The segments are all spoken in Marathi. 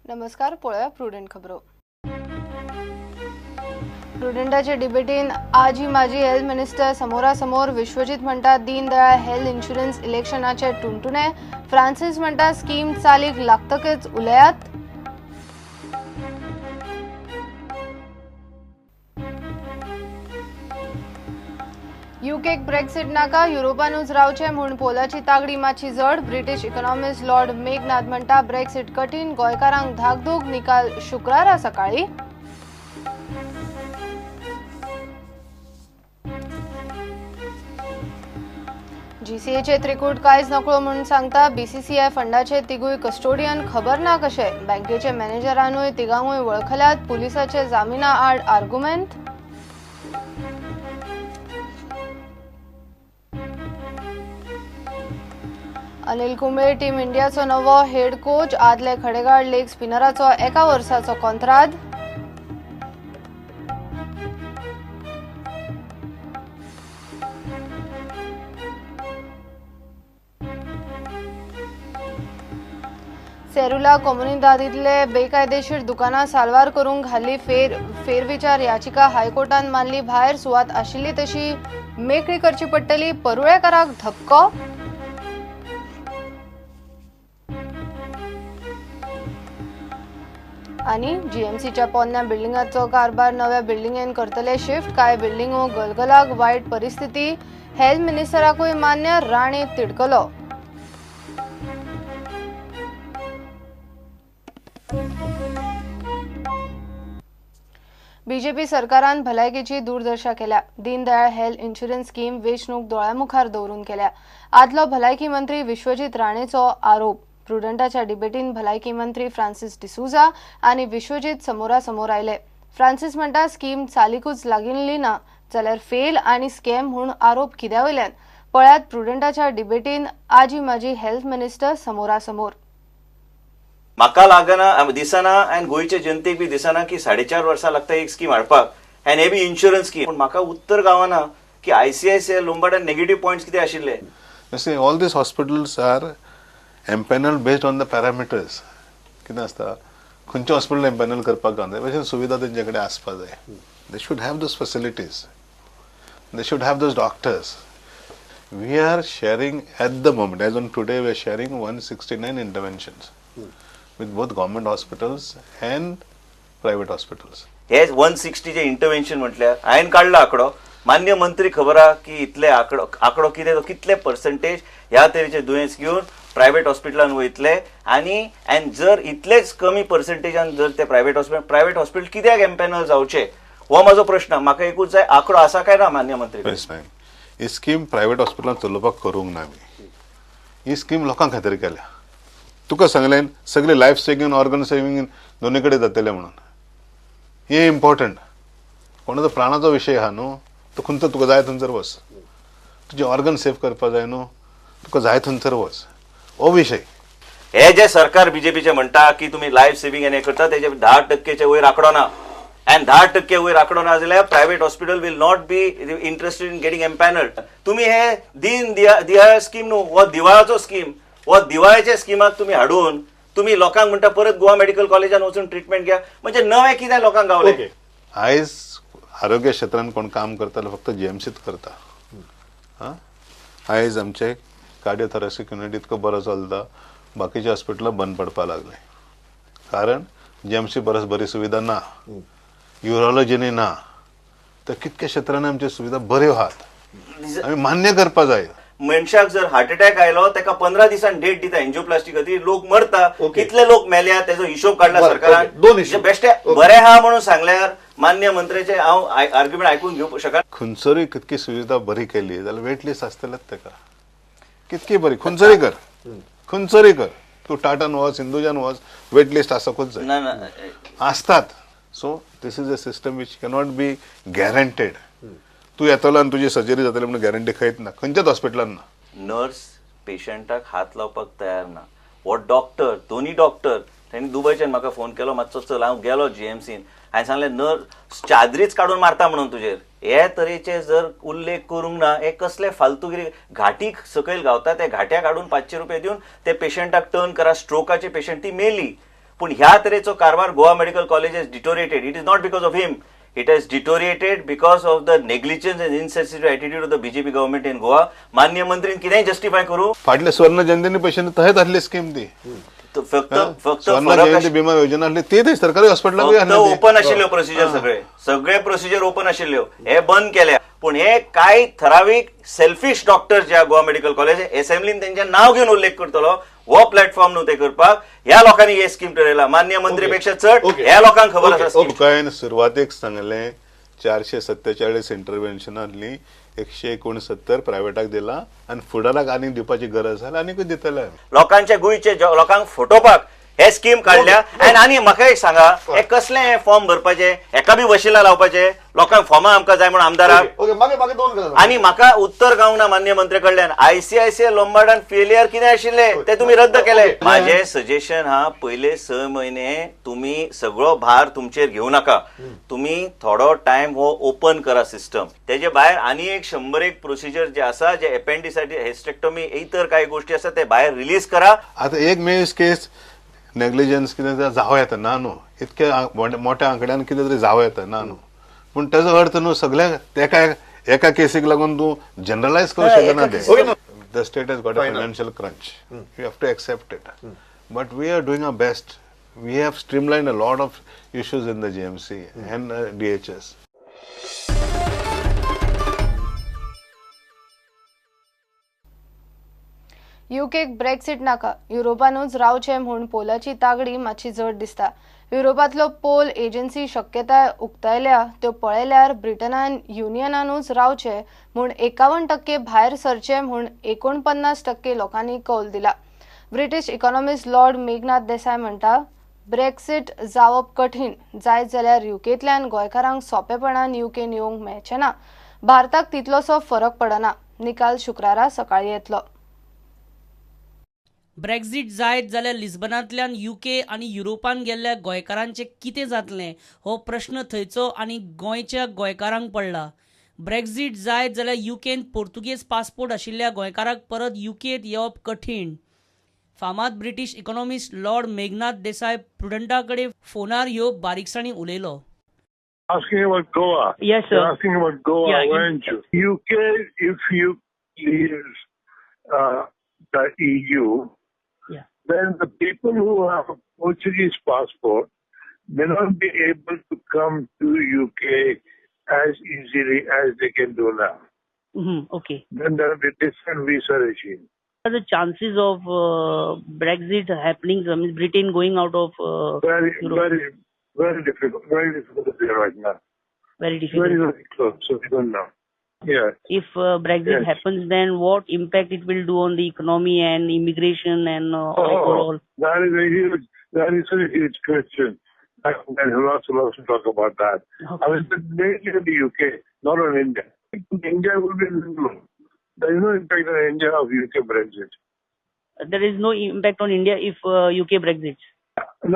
नमस्कार. पळया प्रुडंट खबरो. प्रुडंटाचे डिबेटीन आज ही माजी हेल्थ मिनिस्टर समोरासमोर. विश्वजीत म्हणटा दीनदयाळ हेल्थ इन्शुरन्स इलेक्शनाचे टुणटुणे. फ्रांसिस म्हणटा स्कीम चालीक लागतकच उलयात. यूकेक ब्रेक्सिट नाका, युरोपानूच रावचे म्हूण पोलाची तागडी मातशी जड. ब्रिटीश इकॉनॉमिस्ट लॉर्ड मेघनाथ म्हणटा ब्रेक्सिट कठीण, गोंयकारांक धाकधूक. निकाल शुक्रारा सकाळी. जीसीएचे त्रिकूट कांयच नकळो म्हणून सांगता. बीसीसीआय फंडाचे तिगूय कस्टोडियन खबर ना कशे. बँकेचे मॅनेजरांनूय तिगांकूय वळखल्यात. पुलिसाचे जामिना आड आर्ग्युमेंट. अनिल कुंबळे टीम इंडियाचो नवो हेड कोच. आदले खडेगाड लेग स्पिनराचो एका वर्साचो कॉन्त्राद. सेरुला कोमुनिदादीतले बेकायदेशीर दुकानां साल्वार करूंक घाल्ली फेरविचार याचिका हायकोर्टान मारली भायर. सुवात आशिल्ली तशी मेकळी करची पडटली. परुळेकाराक धपको. आणि जीएमसीच्या पोन्न्या बिल्डिंगाचो कारभार नव्या बिल्डिंगेन करतले शिफ्ट. कांय बिल्डिंगो गलगलाक. वायट परिस्थिती. हेल्थ मिनिस्टराकूय मान्य. राणे तिडकलो. बीजेपी सरकारान भलायकेची दूरदर्शा केल्या. दीनदयाळ हेल्थ इन्शुरन्स स्कीम वेचणूक दोळ्यामुखार दवरून केल्या. आदलो भलायकी मंत्री विश्वजीत राणेचो आरोप. प्रुडंटाच्या डिबेटीन भलायकी मंत्री फ्रांसिस डिसूजा आणि विश्वजीत समोरासमोर आयले. फ्रांसिस म्हणटा स्कीम चालीकूच लागिल्ली ना जाल्यार फेल आणि स्कॅम म्हूण आरोप कित्यावयल्यान. पळयात प्रुडंटाच्या डिबेटीन आजी माजी हेल्थ मिनिस्टर समोरासमोर. म्हाका लागना दिसना आनी गोंयचे जनतेक बी दिसना की 4.5 वर्सां लागता एक स्कीम हाडपाक आनी हे बी इन्शुरन्स स्कीम. पूण म्हाका उत्तर गावना की आयसीआयसीआय लोंबार्डान नेगेटिव्ह पॉयंट्स कितें आशिल्ले. All this hospitals are empanel based on the parameters. कितें आसता खंयचे हॉस्पिटल एम्पॅनल करपाक गावना तशें सुविधा तेंचे कडेन आसपाक जाय. They should have those facilities. They should have those doctors. We are sharing at the moment as on today we are sharing 169 interventions with both government hospitals and private hospitals. हे 160 जे इंटरव्हेन्शन म्हटल्यार हायेन काडला आंकडो. मान्य मंत्री खबर आहा की इतले आंकडो कितें कितले पर्संटेज ह्या तरेचे दुयेंस घेवन प्रायव्हेट हॉस्पिटलान वयतले आणि जर इतलेच कमी पर्संटेजान जर ते प्रायव्हेट हॉस्पिटल कित्याक एम्पॅनल जावचे हो माझो प्रश्न. म्हाका एकूच जाय आंकडो आसा काय ना मान्य मंत्री. ही स्कीम प्रायव्हेट हॉस्पिटलान चलोवपाक करूंक ना आमी. ही स्कीम लोकांक खातीर केल्या. तुका सांगलें सगळे लायफ सेविंग ऑर्गन सेविंग दोनी कडेन जातले म्हणून. हे इम्पॉर्टंट. कोणाचो प्राणाचो विशय आहा न्हू तो खंयचो तुका जाय थंयसर वच. तुजे ऑर्गन सेव करपाक जाय न्हू तुका जाय थंयसर वच. हो विशय. हे जे सरकार बीजेपीचे म्हणटा की तुम्ही लायफ सेविंग हे करता तेजे 10% वयर आंकडो ना आनी 10% वयर आंकडो ना जाल्यार private hospital will not be interested in getting empanelled. तुम्ही हे दीनदयाळ स्कीम न्हू हो दिवाळाचो स्कीम. व दिवाळीच्या स्किमाक तुम्ही हाडून तुम्ही लोकांक म्हणटा परत गोवा मेडिकल कॉलेजान वचून ट्रिटमेंट घ्या म्हणजे नवे कितें लोकांक गावले. आयज आरोग्य क्षेत्रान कोण काम करता फक्त जीएमसीत करता. आयज आमचे कार्डिओथोरॅसिक युनिट इतको बरो चलता बाकीचे हॉस्पिटलां बंद पडपाक लागले कारण जीएमसी परस बरी सुविधा ना. युरोलॉजीनी ना. तर कितके क्षेत्रांनी आमची सुविधा बऱ्यो आहात आमी मान्य करपा जाय. मनशाक जर हार्ट अटॅक आयलो तेका 15 दिसान डेट दिता एंजिओप्लास्टी खातीर. लोक मरता. कितले लोक मेल्या तेजो हिशोब काढला सरकारान. बेश्टे बरे आहा म्हणून सांगल्यार मान्य मंत्र्याचे हांव आर्ग्युमेंट आयकून घेवंक शकना. खंयसरूय कितकी सुविधा बरी केली जाल्यार वेट लिस्ट आसतलेच तेका. कितकी बरी खंयसरूय कर. खंयसरूय कर. तूं टाटान वच हिंदुजान वच वेट लिस्ट आसकूच जाय. आसतात. So this is a system which cannot be guaranteed. तू येतलो आनी तुजी सर्जरी जातली म्हणून गॅरंटी खंयच ना खंयच्याच हॉस्पिटलान ना. नर्स पेशंटाक हात लावपाक तयार ना. वो डॉक्टर दोन्ही डॉक्टर त्यांनी दुबयच्यान म्हाका फोन केलो मातसो चल हांव गेलो जीएमसीन. हांवें सांगलें नर्स चादरीच काडून मारता म्हणून तुजेर. हे तरेचे जर उल्लेख करूंक ना हे कसले फालतूगिरी. घाटीक सकयल गावता ते घाट्या काडून 500 रुपये दिवन ते पेशंटाक टर्न करा. स्ट्रोकाचे पेशंट ती मेली. पूण ह्या तरेचो कारभार Goa medical college has deteriorated. It is not because of him. It has deteriorated because of the negligence and insensitive attitude of the BJP government in Goa. माननीय मंत्रीन कितेंय जस्टिफाय करू. फाटले स्वर्ण जयंती पैसे तहेत आसली स्कीम ती फक्त स्वर्ण जयंती बिमा योजना आसली ती सरकारी हॉस्पिटलाक ओपन आशिल्ल्यो प्रोसिजर सगळे प्रोसिजर ओपन आशिल्ल्यो हे बंद केल्या. पूण हे कांय ठरावीक सेल्फिश डॉक्टर्स ज्या गोवा मेडिकल कॉलेज असेंब्लीन तेंचें नांव घेवन उल्लेख करतलो हो प्लॅटफॉर्म न्हू ते करपाक. ह्या लोकांनी हे स्कीम ठरयला. माननीय मंत्री पेक्षा चड ह्या लोकांक खबर आसा. काय सुरवातेक सांगलें 447 इंटरव्हेन्शनांतली 169 प्रायव्हेटाक दिला आनी फुडाराक आनी दिवपाची गरज आसा आनीकूय दितले. लोकांच्या गोंयचे लोकांक फटोवपाक हे स्कीम काढल्या. आनी म्हाका एक सांगा, हे कसले फॉर्म भरपाचे, हेका बी वशिला लावपाचे, लोकांक फॉर्मां आमकां जाय म्हणून आमदाराक. आनी म्हाका उत्तर गावंक ना माननीय मंत्री कडल्यान. ICICI लोंबार्डान फेलियर कितें आशिल्ले ते तुमी रद्द केले. माझे सजेशन हा, पयले 6 म्हयने तुम्ही सगळो भार तुमचेर घेऊ नका. तुम्ही थोडो टाइम हो ओपन करा सिस्टम. तेजे भायर आनी एक 101 प्रोसिजर जे आसा, जे एपेंडिसायटीस, हेस्टेक्टोमी, इतर काही गोष्टी आसा ते भायर रिलीज करा. आता एक मेस केस नेग्लिजन्स कितें जावं येता ना न्हू, इतके मोठ्या आंकड्यान कितें तरी जावं येता ना न्हू. पूण तेजो अर्थ न्हू सगळ्यांक एका केसीक लागून तूं जनरलायज करूं शकना. ते the state has got a financial crunch. You have to accept it. But we are doing our best. We have streamlined a lot of issues in the GMC and DHS. युकेक ब्रेक्सिट नाका, युरोपानूच रावचे म्हूण पोलाची तागडी मातशी जड दिसता. युरोपांतलो पोल एजन्सी शक्यताय उक्तायल्या त्यो पळयल्यार ब्रिटनान युनियनानूच रावचे म्हूण 51% भायर सरचे म्हूण 49% लोकांनी कौल दिला. ब्रिटीश इकॉनॉमिस्ट लॉर्ड मेघनाथ देसाय म्हणटा, ब्रेक्सिट जावप कठीण जायत जाल्यार युकेंतल्यान गोंयकारांक सोंपेपणान युकेन येवंक मेळचें ना. भारताक तितलोसो फरक पडना. निकाल शुक्रारा सकाळी येतलो. ब्रेक्झिट जायत जाल्यार लिस्बनांतल्यान युके आनी युरोपान गेल्ल्या गोंयकारांचें कितें जातलें हो प्रश्न थंयचो आनी गोंयच्या गोंयकारांक पडला. ब्रेक्झिट जायत जाल्यार युकेन पोर्तुगेज पासपोर्ट आशिल्ल्या गोंयकारांक परत युकेंत येवप कठीण. फामाद ब्रिटीश इकॉनॉमिस्ट लॉर्ड मेघनाथ देसाय प्रुडंटा कडेन फोनार ह्यो बारीकसाणी उलयलो. Asking about Goa. Yes, sir. You're asking about Goa, Yeah, weren't you? UK, if you leave the EU, Yeah. then the people who have a Portuguese passport may not be able to come to UK as easily as they can do now. Okay. Then there will be different visa regime. What are the chances of Brexit happening? I mean, Britain going out of Very, Europe? very difficult. Very difficult to say right now. Very difficult. Very, very close. So we don't know. Yeah. If Brexit Yes. happens, then what impact it will do on the economy and immigration and overall? That is a huge question. There's lots to talk about that. Okay. I was mainly in the UK, not on India. India will be little. There is no impact on India of UK Brexit. There is no impact on India if UK Brexit.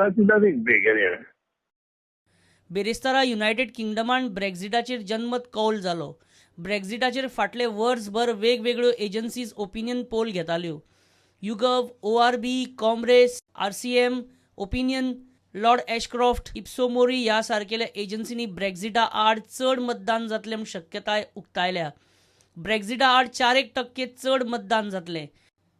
Nothing big anyway. बेरेस्तारा युनायटेड किंगडमान ब्रेक्झिटाचेर जनमत कौल जालो. ब्रेक्झिटाचेर फाटले वर्सभर वेगवेगळ्यो एजन्सीज ओपिनियन पोल घेताल्यो. YouGov, ORB, ComRes, RCM, opinion, Lord Ashcroft, Ipsos MORI ह्या सारकेल्या एजन्सीनी ब्रेक्झिटा आड चड मतदान जातले म्हूण शक्यताय उक्तायल्या. ब्रेक्झिटा आड 4% चड मतदान जातलें.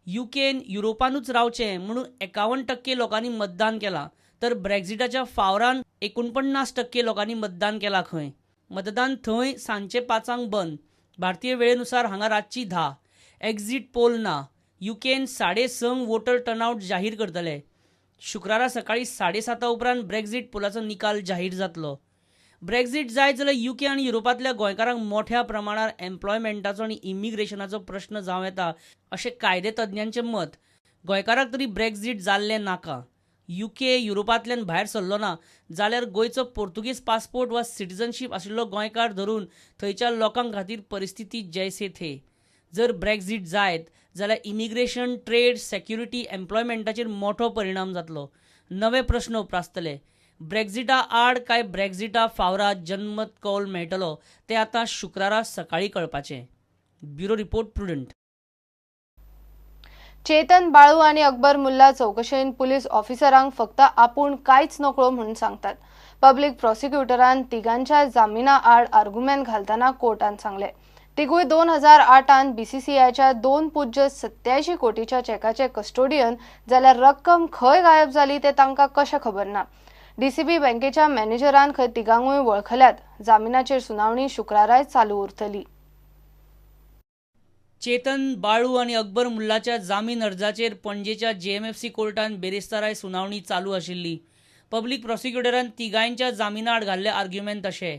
युकेन युरोपानूच रावचें म्हणून 51% लोकांनी मतदान केलां, तर ब्रेक्झिटाच्या फावरान 49% लोकांनी मतदान केलां. खंय मतदान थंय सांजचे 5 बंद. भारतीय वेळेनुसार हांगा रातची 10. एक्झिट पोल ना. युकेन 6:30 वोटर टर्नआउट जाहीर करतले. शुक्रारा सकाळी 7:30 उपरांत ब्रेक्झिट पोलाचो निकाल जाहीर जातलो. ब्रेक्झिट जायत जाल्यार युके आनी युरोपांतल्या गोंयकारांक मोठ्या प्रमाणार एम्प्लॉयमेंटाचो आनी इमिग्रेशनाचो प्रश्न जावं येता अशें कायदे तज्ञांचें मत. गोंयकाराक तरी ब्रेक्झिट जाल्लें नाका. युके युरोपांतल्यान भायर सरलो ना जाल्यार गोंयचो पोर्तुगीज पासपोर्ट वा सिटिझनशीप आशिल्लो गोंयकार धरून थंयच्या लोकांक खातीर परिस्थिती जैसे थे. जर ब्रेक्झिट जायत जाल्यार इमिग्रेशन, ट्रेड, सेक्युरिटी, एम्प्लॉयमेंटाचेर मोठो परिणाम जातलो. नवे प्रश्न उप्रासतले. ब्रेक्झिटा आड काय ब्रेक्झिटा फावरा जनमत कौल मेळटलो तें आतां शुक्रारा सकाळी कळपाचें. Bureau report, Prudent. Chetan Balu आणि अकबर मुल्ला चौकशेन पुलीस ऑफिसरांक फक्त आपूण कांयच नकळो म्हणून सांगतात. पब्लिक प्रॉसिक्युटरान तिगांच्या जामिना आड आर्ग्युमेंट घालताना कोर्टान सांगले तिगूय 2008 बीसीसीआयच्या 2.87 कोटीच्या चॅकाचे कस्टोडियन जाल्यार रक्कम खंय गायब जाली ते तांकां कशें खबर ना. डीसीबी बँकेच्या मॅनेजरान खंय तिगांकूय वळखल्यात. जामिनाचेर सुनावणी शुक्राराय चालू उरतली. चेतन बाळू आणि अकबर मुल्लाच्या जामीन अर्जाचेर पणजेच्या जेएमएफसी कोर्टान बेरेस्ताराय सुनावणी चालू आशिल्ली. पब्लिक प्रॉसिक्युटरान तिगांयच्या जामिना आड घाल्ले आर्ग्युमेंट अशे.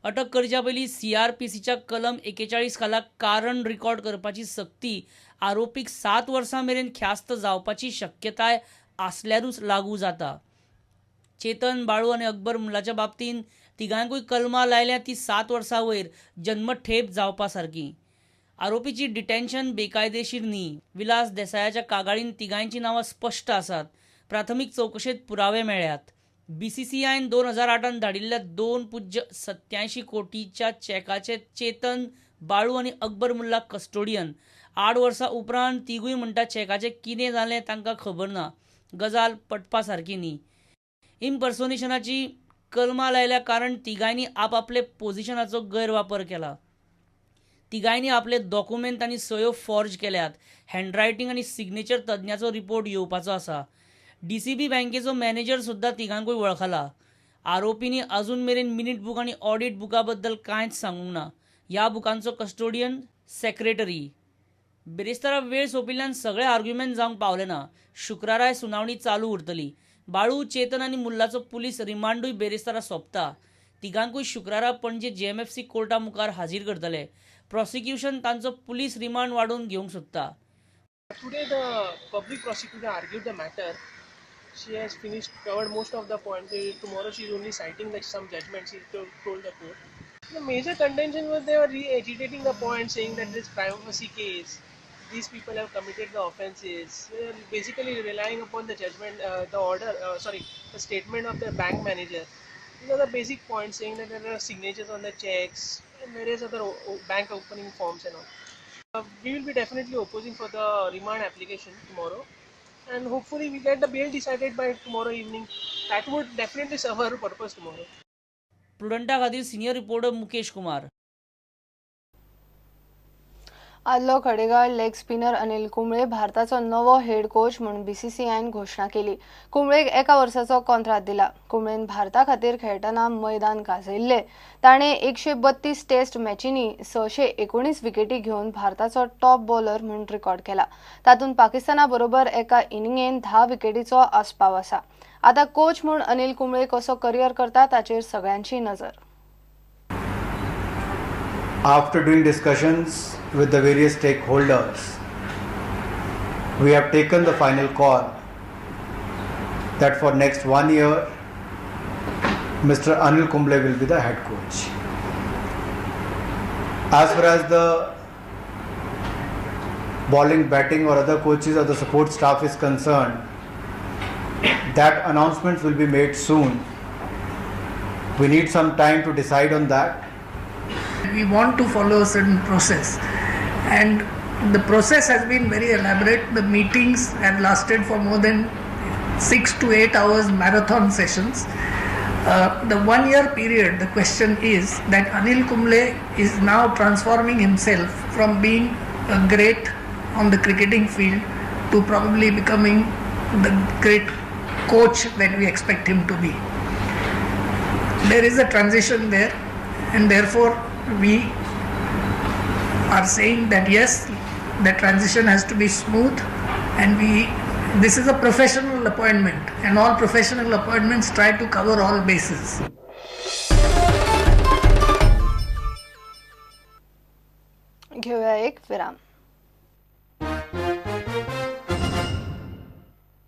अटक करच्या पयलीं सीआरपीसीच्या कलम 41 खाला कारण रिकॉर्ड करपाची सक्ती आरोपीक 7 वर्सां मेरेन ख्यास्त जावपाची शक्यताय आसल्यारूच लागू जाता. चेतन बाळू आणि अकबर मुल्लाच्या बाबतीन तिगांकूय कलमां लायल्या ती 7 वर्सां वयर जन्मठेप जावपा सारकी. आरोपीची डिटेन्शन बेकायदेशीर न्ही. विलास देसायाच्या कागाळीन तिगांयची नांवां स्पश्ट आसात. प्राथमीक चौकशेत पुरावे मेळ्ळ्यात. बीसीसीआयन 2008 धाडिल्ल्या 2.87 कोटीच्या चॅकाचे चेतन बाळू आणि अकबर मुल्ला कस्टोडियन. 8 वर्सां उपरांत तिगूय म्हणटा चॅकाचें कितें जालें तांकां खबर ना. गजाल पटपा सारकी न्ही. इम्पर्सोनेशनाची कलमां लायल्या कारण तिगांयनी आपआपले पोझिशनाचो गैरवापर केला. तिगांयनी आपले डॉक्युमेंट आनी सयो फॉर्ज केल्यात. हँडरायटींग आनी सिग्नेचर तज्ञाचो रिपोर्ट येवपाचो आसा. डीसीबी बँकेचो मॅनेजर सुद्दां तिगांकूय वळखला. आरोपींनी अजून मेरेन मिनीट बूक आनी ऑडिट बुका बद्दल कांयच सांगूंक ना. ह्या बुकांचो कस्टोडियन सेक्रेटरी. बेरेस्तारा वेळ सोंपिल्ल्यान सगळे आर्ग्युमेंट जावंक पावले ना. शुक्राराय सुनावणी चालू उरतली. बाळू, चेतन आनी मुल्लाचो पुलीस रिमांडूय बेरेस्तारा सोंपता. तिगांकूय शुक्रारा पणजे जेएमएफसी कोर्टा मुखार हाजीर करतले. प्रॉसिक्युशन तांचो पुलीस रिमांड वाडोवन घेवंक सोदता. Today the public prosecutor argued the matter. She has covered most of the points. Tomorrow she is only citing some judgments she told the court. The major contention was they were re-agitating the point, saying that this privacy case, these people have committed the offences. They are basically relying upon the judgment, the statement of the bank manager. These are the basic points, saying that there are signatures on the checks and various other bank opening forms and all. We will be definitely opposing for the remand application tomorrow, and hopefully we get the bail decided by tomorrow evening. That would definitely serve our purpose tomorrow. प्रुडंटा खातीर सिनियर रिपोर्टर मुकेश कुमार. आदलो खडेगाळ लेग स्पिनर अनिल कुंबळे भारताचो नवो हेड कोच म्हणून बीसीसीआयन घोषणा केली. कुंबळेक 1 वर्साचो कॉन्ट्रॅक्ट दिला. कुंबळेन भारता खातीर खेळटना मैदान गाजयल्ले. ताणें 132 टेस्ट मॅचींनी 619 विकेटी घेवन भारताचो टॉप बॉलर म्हणून रिकॉर्ड केला. तातूंत पाकिस्ताना बरोबर एका इनिंगेन 10 विकेटीचो आस्पाव आसा. आता कोच म्हणून अनिल कुंबळे कसो करियर करता ताचेर सगळ्यांची नजर. After doing discussions with the various stakeholders, we have taken the final call that for next 1 year, Mr. Anil Kumble will be the head coach. As far as the bowling, batting or other coaches or the support staff is concerned, that announcements will be made soon. We need some time to decide on that. We want to follow a certain process, and the process has been very elaborate. The meetings have lasted for more than 6 to 8 hours marathon sessions. The 1 year period, the question is that Anil Kumble is now transforming himself from being a great on the cricketing field to probably becoming the great coach that we expect him to be. There is a transition there, and therefore we are saying that yes, the transition has to be smooth, and this is a professional appointment, and all professional appointments try to cover all bases. घेऊया एक विराम.